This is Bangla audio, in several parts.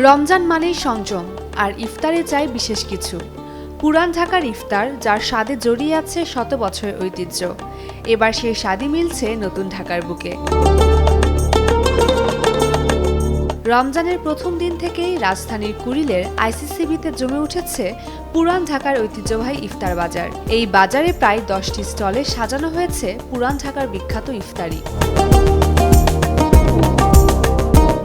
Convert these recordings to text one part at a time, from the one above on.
রমজান মানেই সংযম, আর ইফতারে চাই বিশেষ কিছু। পুরান ঢাকার ইফতার, যার স্বাদে জড়িয়ে আছে শত বছরের ঐতিহ্য, এবার সেই স্বাদই মিলছে নতুন ঢাকার বুকে। রমজানের প্রথম দিন থেকেই রাজধানীর কুড়িলের আইসিসিবিতে জমে উঠেছে পুরান ঢাকার ঐতিহ্যবাহী ইফতার বাজার। এই বাজারে প্রায় 10টি স্টলে সাজানো হয়েছে পুরান ঢাকার বিখ্যাত ইফতারি।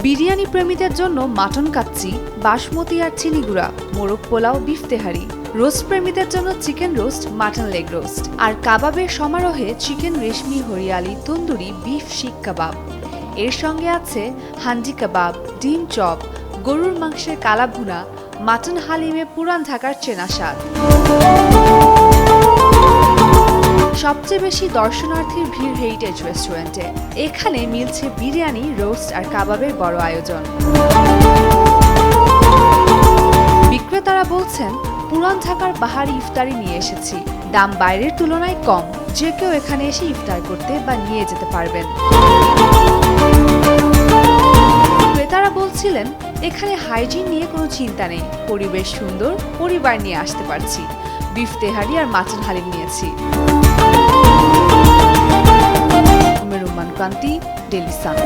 বিরিয়ানি প্রেমীদের জন্য মাটন কাচ্চি, বাসমতি আর চিনিগুড়া, মোরগ পোলাও, বিফ তেহারি। রোস্ট প্রেমীদের জন্য chicken roast, mutton leg roast. আর কাবাবের সমারোহে chicken reshmi, hariyali, tandoori, beef seekh kebab. এর সঙ্গে আছে হান্ডি কাবাব, ডিম চপ, গরুর মাংসের কালাভুনা, মাটন হালিমে পুরান ঢাকার চেনা স্বাদ। সবচেয়ে বেশি দর্শনার্থীর ভিড় হেরিটেজ রেস্টুরেন্টে। এখানে মিলছে বিরিয়ানি, রোস্ট আর কাবাবের বড় আয়োজন। বিক্রেতারা বলছেন, পুরান ঢাকার বাহারি ইফতারি নিয়ে এসেছি, দাম বাইরের তুলনায় কম, যে কেউ এখানে এসে ইফতার করতে বা নিয়ে যেতে পারবেন। ক্রেতারা বলছিলেন, এখানে হাইজিন নিয়ে কোনো চিন্তা নেই, পরিবেশ সুন্দর, পরিবার নিয়ে আসতে পারছি। বিফ তেহারি আর মাটন হালিম নিয়েছি। রুমান কান্তি, ডেইলি সান।